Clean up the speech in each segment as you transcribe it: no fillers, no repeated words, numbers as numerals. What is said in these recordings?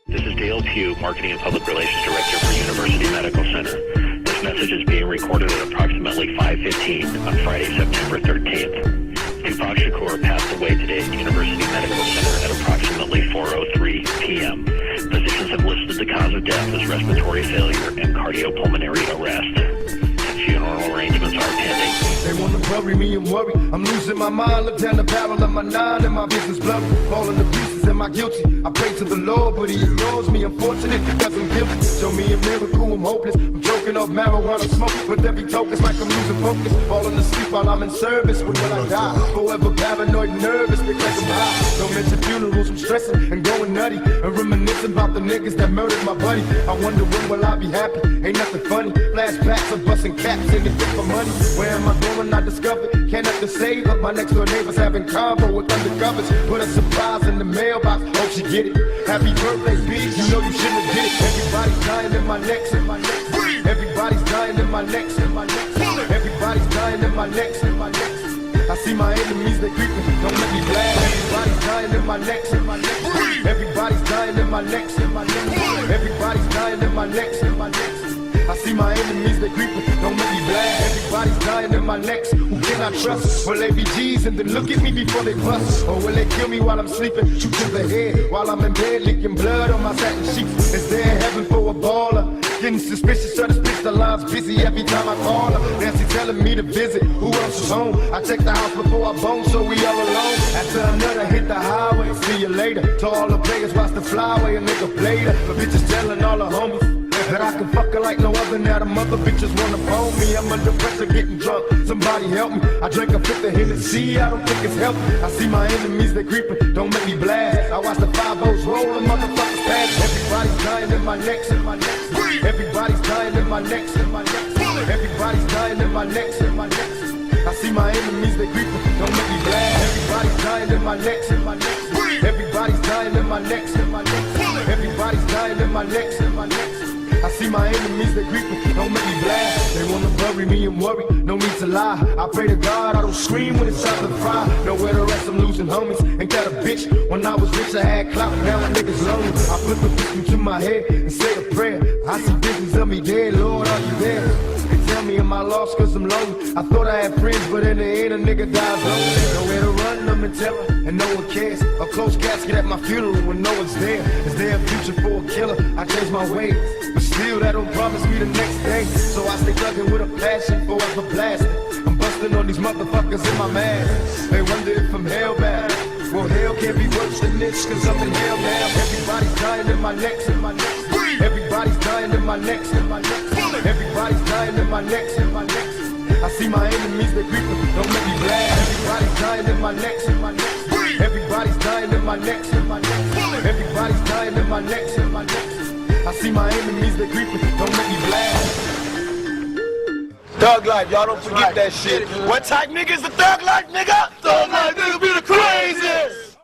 This is Dale Pugh, Marketing and Public Relations Director for University Medical Center. This message is being recorded at approximately 5:15 on Friday, September 13th. Tupac Shakur passed away today at University Medical Center at approximately 4:03 p.m. Physicians have listed the cause of death as respiratory failure and cardiopulmonary arrest. Funeral arrangements are pending. They wanna bury me and worry. I'm losing my mind. Look down the barrel of my 9 and my vision's blurry. Falling to pieces, am I guilty? I pray to the Lord, but he ignores me. Unfortunate because I'm guilty. Show me a miracle, I'm hopeless. I'm choking off marijuana smoke. With every token, it's like I'm losing focus. Falling asleep while I'm in service. When will I die? Forever paranoid, nervous because I'm high. Don't mention funerals, I'm stressing and going nutty. And reminiscing about the niggas that murdered my buddy. I wonder when will I be happy? Ain't nothing funny. Flashbacks of busting caps and it for money. Where am I going? I discovered. Can't have to say, but my next door neighbors having combo with undercovers. Put a surprise in the mailbox. Hope she get it. Happy birthday, bitch. You know you shouldn't have did it. Everybody's dying in my neck. Everybody's dying in my neck. Everybody's dying in my neck. I see my enemies, they creeping. Don't let me blast. Everybody's dying in my neck. Everybody's dying in my neck. Everybody's dying in my neck. I see my enemies, they creeping. Don't make me blast. Everybody's dying in my necks. Who can I trust? Will they be G's and then look at me before they bust? Or will they kill me while I'm sleeping? Shoot to the head while I'm in bed, licking blood on my satin sheets. Is there heaven for a baller? Getting suspicious, trying to spit the lines busy every time I call her. Nancy telling me to visit. Who else is home? I check the house before I bone, so we all alone. After another hit the highway, see you later. To all the players, watch the flyway, a nigga played her. The bitches telling all the homies that I can fuck her like no other. Now the mother bitches wanna bone me. I'm under pressure getting drunk. Somebody help me. I drink a fifth of Hennessy. I don't think it's healthy. I see my enemies, they creeping. Don't make me blast. I watch the 5-0s roll. The motherfuckers pass. Everybody's dying in my neck. Everybody's dying in my neck. Everybody's dying in my neck. I see my enemies, they creeping. Don't make me blast. Everybody's dying in my neck. Everybody's dying in my neck. Everybody's dying in my neck. I see my enemies, they creeping, don't make me blast. They wanna bury me and worry, no need to lie. I pray to God I don't scream when it's time to fry. Nowhere to rest, I'm losing homies. Ain't that a bitch? When I was rich, I had clout, now my niggas lonely. I put the pistol to my head and say a prayer. I see visions of me dead, Lord, are you there? They tell me am I lost cause I'm lonely. I thought I had friends, but in the end a nigga dies lonely. Nowhere to run, I'm in terror, and no one cares. A close casket at my funeral when no one's there. Is there a future for a killer? I changed my ways, but still that don't promise me the next day. So I stay thugging with a passion, forever blasting. I'm busting on these motherfuckers in my mask. They wonder if I'm hellbound. Well, hell can't be worse than this, cause I'm in hell now. Everybody's dying in my neck. Everybody's dying in my neck. Everybody's dying in my neck. I see my enemies, they creeping. Don't make me blast. Everybody's dying in my neck. Everybody's dying in my neck. Everybody's dying in my neck. I see my enemies, they creeping. Don't make me blast. Thug life, y'all don't forget that shit. What type nigga is the thug life, nigga? Thug life nigga be the craziest!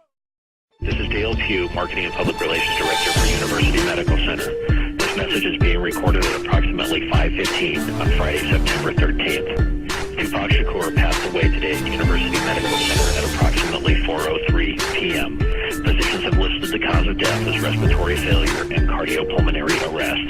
This is Dale Pugh, Marketing and Public Relations Director for University Medical Center. This message is being recorded at approximately 5:15 on Friday, September 13th. Tupac Shakur passed away today at University Medical Center at approximately 4:03 p.m. Physicians have listed the cause of death as respiratory failure and cardiopulmonary arrest.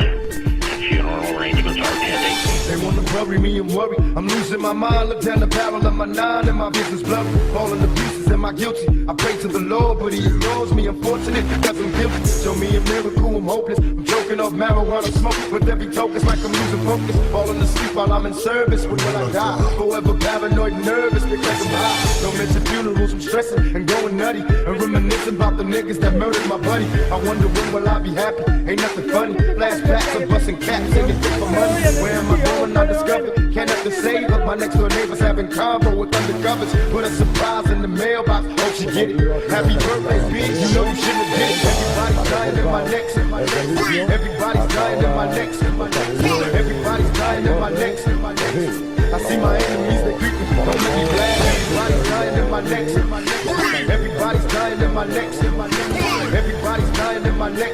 Funeral arrangements are pending. They wanna bury me and worry. I'm losing my mind. Look down the barrel of my 9 and my vision's blurry. Falling to pieces, am I guilty? I pray to the Lord, but he ignores me. Unfortunate because I'm guilty. Show me a miracle, I'm hopeless. I'm choking off marijuana smoke. With every token, it's like I'm losing focus. Falling asleep while I'm in service. When will I die? Forever paranoid, nervous because I'm high. Don't mention funerals, I'm stressing and going nutty. And reminiscing about the niggas that murdered my buddy. I wonder when will I be happy? Ain't nothing funny. Flashbacks of busting caps and it for money. Where am I going? I discovered. Can't have to say, but my next door neighbors having combo with undercovers. Put a surprise in the mailbox. Hope she get it. Happy birthday, bitch. You know you shouldn't have did it. Everybody's dying in my neck. Everybody's dying in my neck. Everybody's dying in my neck. I see my enemies, they creeping. Don't make me blast. Everybody's dying in my neck. Everybody's dying in my neck. Everybody's dying in my neck.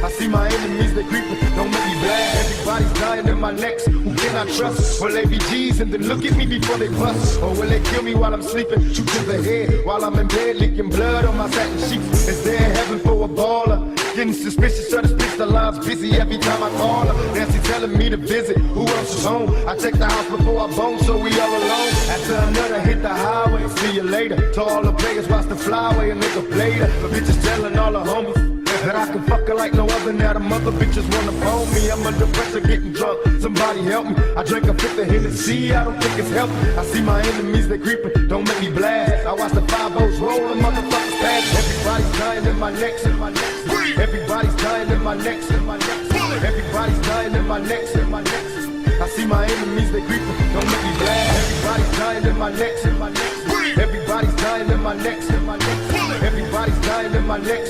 I see my enemies, they creeping. Don't make me blast. Everybody's dying in my neck. Who can I trust? Will they be G's and then look at me before they bust? Or will they kill me while I'm sleeping? Shoot to the head while I'm in bed, licking blood on my satin sheets. Is there heaven for a baller? Getting suspicious of the bitch, the line's busy every time I call her. Nancy telling me to visit, who else is home? I check the house before I bone, so we all alone. After another hit the highway, see you later. To all the players, watch the flyway, a nigga played her. The bitches telling all the homies that I can fuck her like no other. Now the mother bitches wanna phone me. I'm under pressure, getting drunk. Somebody help me. I drink a fifth of Hennessy. I don't think it's healthy. I see my enemies, they creeping. Don't make me blast. I watch the 5-0s roll and motherfuckers pass. Everybody's dying in my neck. Everybody's dying in my neck. Everybody's dying in my neck. I see my enemies, they creeping. Don't make me blast. Everybody's dying in my neck. Everybody's dying in my neck. Everybody's dying in my neck.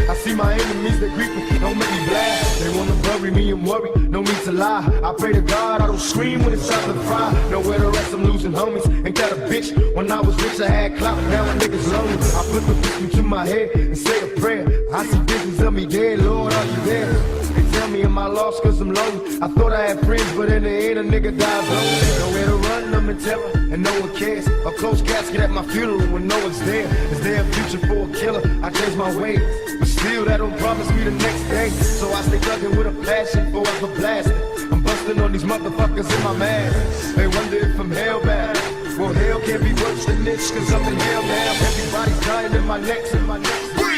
I see my enemies, they creeping, don't make me blast. They wanna bury me and worry, no need to lie. I pray to God I don't scream when it's time to fry. Nowhere to rest, I'm losing homies. Ain't that a bitch? When I was rich I had clout, now a nigga's lonely. I put the pistol to my head and say a prayer. I see visions of me dead, Lord, are you there? They tell me am I lost cause I'm lonely. I thought I had friends, but in the end a nigga dies lonely. Nowhere to run, I'm in terror, and no one cares. A close casket at my funeral when no one's there. Is there a future for a killer? I changed my ways, but still that don't promise me the next day. So I stay thugging with a passion, forever blasting. I'm busting on these motherfuckers in my mask. They wonder if I'm hellbound. Well, hell can't be worse than this, cause I'm in hell now. Everybody's dying in my neck.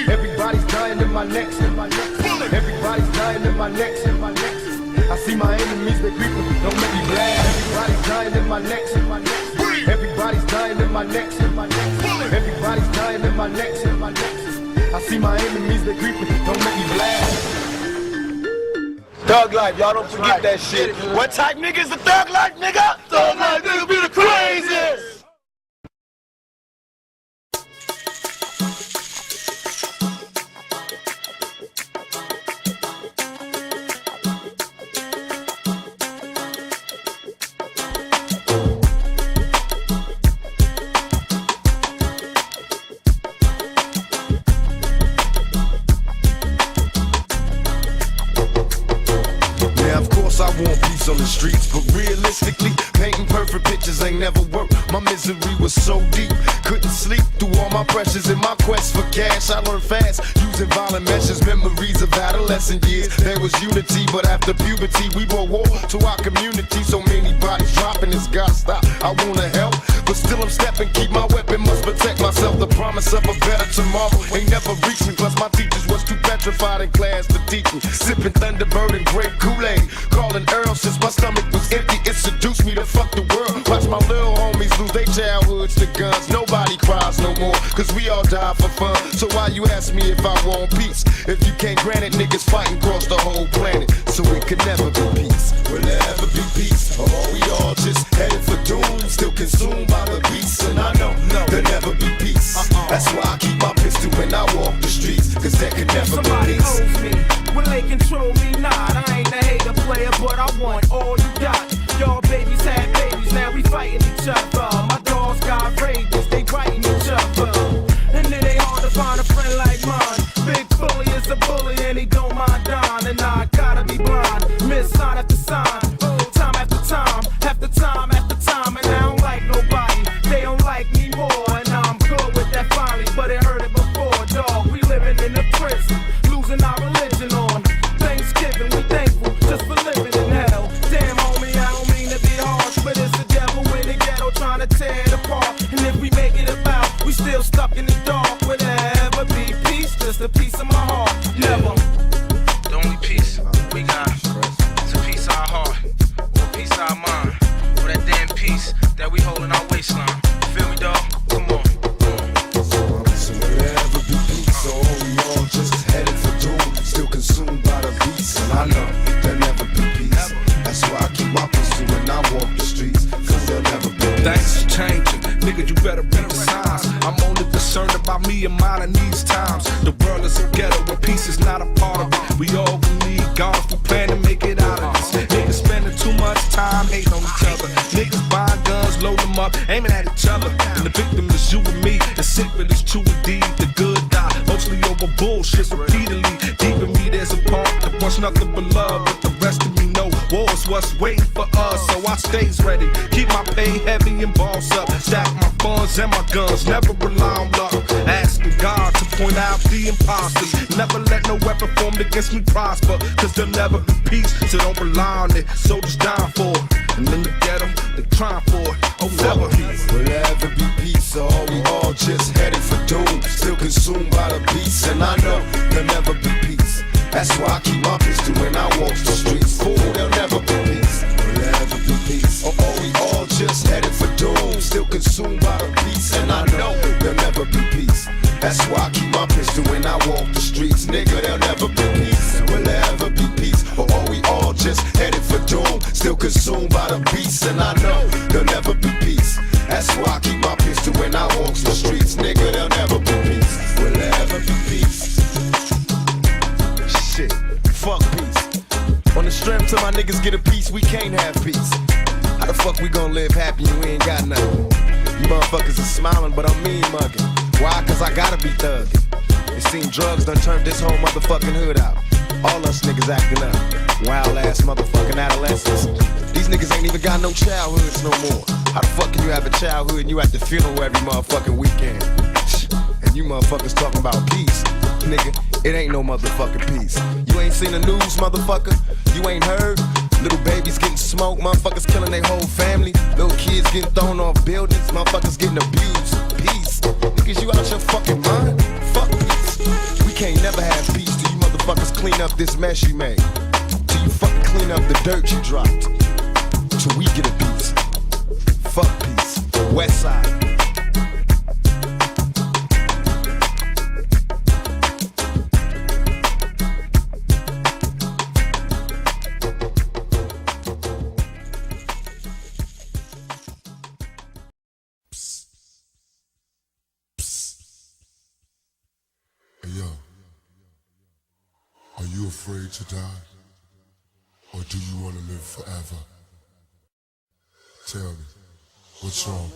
Everybody's dying in my neck. Everybody's dying in my neck. I see my enemies, they creeping, don't make me blast. Everybody's dying in my neck. Everybody's dying in my neck. Everybody's dying in my neck. I see my enemies, they creeping, don't make me blast. Thug life, y'all don't forget that shit. What type nigga is the thug life, nigga? Thug life, nigga be the craziest. I want peace on the streets, but realistically, painting perfect pictures ain't never worked. My misery was so deep, couldn't sleep through all my pressures. In my quest for cash, I learned fast, using violent measures. Memories of adolescent years, there was unity, but after puberty, we brought war to our community. So many bodies dropping, it's gotta stop. I wanna help, but still I'm stepping, keep my weapon, must protect myself. The promise of a better tomorrow ain't never reached me. Plus my teachers was too petrified in class to teach me. Sipping Thunderbird and grape Kool-Aid, calling Earl since my stomach was empty. It seduced me to fuck the world. Watch my little homies lose their childhoods to guns. Nobody cries no more, cause we all die for fun. So why you ask me if I want peace? If you can't grant it, niggas fighting across the whole planet. So it could never be peace. Will there ever be peace? Or are we all just headed for doom? Still consumed by the beats, and I know there'll never be peace. That's why I keep my pistol when I walk the streets, cause there could never Somebody be peace. owes me, will they control me? Nah, I ain't a hater player, but I want all you got. Y'all babies had babies, now we fighting each other. My dogs got rabies, they biting each other. And it ain't hard to find a friend like mine. Big bully is a bully and he don't mind dying. And I gotta be blind, miss sign after sign, time after time, after time after time. And I don't like nobody, they don't like me more. And I'm good with that finally, but it hurt it before, dog. We living in a prison, losing our religion on Thanksgiving. We thankful just for living in hell. Damn homie, I don't mean to be harsh, but it's the devil in the ghetto trying to tear it apart. And if we make it about, we still stuck in the dark. Will there ever be peace? Just a piece of my heart. Never. The only peace we got is a piece of our heart, or a piece of our mind, or that damn piece that we hold in our waistline. Feel me, dog? Come on. So will there ever be peace? Or are we all just headed for doom? Still consumed by the beats, and I know there'll never be peace. That's why I keep my pistol when I walk the streets, cause there'll never be peace. Things are changing, nigga, you better read the signs. I'm only concerned about me and mine in these times. The world is a ghetto and peace is not a part of it. We all will need God if we plan to make it out of this. Niggas spending too much time hating on each other. Niggas buying guns, load them up, aiming at each other. And the victim is you and me, the sickness is true indeed. The good die, mostly over bullshit repeatedly. Deep in me there's a part that wants nothing but love, but the rest of me know War's what's waiting for us, so I stays ready. Keep my pay heavy and boss up. Stack my funds and my guns, never rely on luck. Asking God to point out the imposters. Never let no weapon formed against me prosper, cause there'll never be peace, so don't rely on it. Soldiers dying for it, and in the ghetto, they trying for it. Oh, never peace. Will there ever be peace, or are we all just headed for doom? Still consumed by the beast, and I know there'll never be peace. That's why I keep my pistol when I walk the streets. Fool, there'll never be peace. Will there ever be peace, or are we all just headed for doom? Still consumed by the beast, and I know there'll never be peace. That's why I keep my pistol when I walk the streets. Nigga, there'll never be peace. Will there ever be peace, or are we all just headed for doom? Still consumed by the beast, and I know there'll never be peace. That's why I keep my pistol when I walk the streets. Nigga, there'll never be peace. Will there ever be peace? Shit, fuck peace. On the strength till my niggas get a piece, we can't have peace. How the fuck we gon' live happy and we ain't got nothing? You motherfuckers are smiling, but I'm mean mugging. Why? Cause I gotta be thugging. It seems drugs done turned this whole motherfucking hood out. All us niggas acting up. Wild ass motherfucking adolescents. These niggas ain't even got no childhoods no more. How the fuck can you have a childhood and you at the funeral every motherfucking weekend? And you motherfuckers talking about peace. Nigga, it ain't no motherfucking peace. You ain't seen the news, motherfucker? You ain't heard? Little babies getting smoked, motherfuckers killing their whole family. Little kids getting thrown off buildings, motherfuckers getting abused. Peace. Niggas, you out your fucking mind? Fuck peace. We can't never have peace till you motherfuckers clean up this mess you made. Till you fucking clean up the dirt you dropped. Till we get a piece. Fuck peace. West side. Yo, are you afraid to die? Or do you want to live forever? Tell me, what's wrong?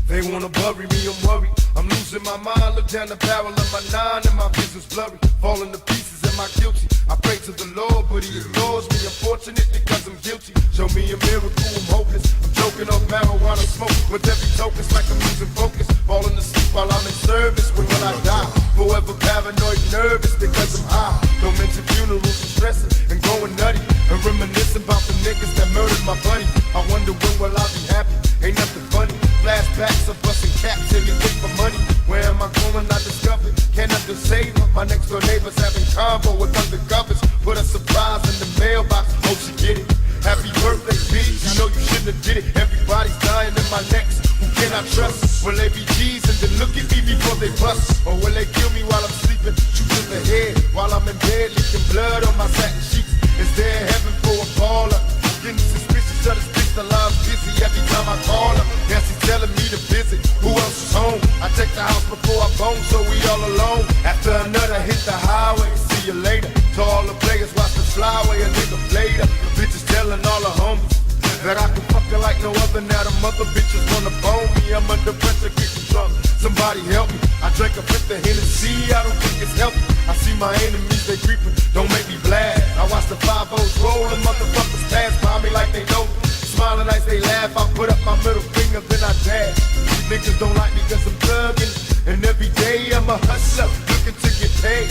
They wanna bury me, I'm worried. I'm losing my mind, look down the barrel of my 9 and my vision's blurry. Falling to pieces, am I guilty? I pray to the Lord, but he ignores me. Unfortunate because I'm guilty. Show me a miracle, I'm hopeless. I'm choking off marijuana smoke. With every token, it's like I'm losing focus. Falling asleep while I'm in service. When will I die? Forever paranoid, nervous because I'm high. Don't mention funerals and stressing and going nutty. And reminiscing about the niggas that murdered my buddy. I wonder when will I be happy? Ain't nothing funny. Flashbacks of busting caps till you get for money. Where am I going? I discovered. Can't undersave my next door neighbors having convo with undercovers. Put a surprise in the mailbox. Hope she get it. Happy birthday, bitch. You know you shouldn't have did it. Everybody's dying in my necks. Who can I trust? Will they be G's and then look at me before they bust? Or will they kill me while I'm sleeping? Shoot to the head while I'm in bed, leaking blood on my satin sheets. Is there heaven for a baller? Getting suspicious of this bitch, the line's busy every time I call her. Now she's telling me to visit. Who else is home? I check the house before I bone, so we all alone. After another hit the highway, see you later. To all the players, watch the flyway, a nigga played her. Bitches telling all the homies that I can fuck her like no other. Now the mother bitches wanna bone me. I'm under pressure, getting drunk. Somebody help me. I drank a fifth of Hennessy, I don't think it's healthy. I see my enemies, they creeping, don't make me blast. I watch the 5-0s roll, and motherfuckers pass by me like they know. Smiling as they laugh, I put up my middle finger, then I dash. These niggas don't like me cause I'm thugging, and every day I'm a hustler, looking to get paid.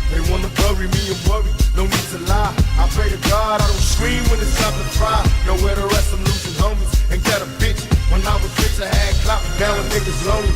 They wanna bury me and worry, no need to lie. I pray to God I don't scream when it's time to fry. Nowhere to rest, I'm losing homies and got a bitch. When I was rich I had clout, now a nigga's lonely.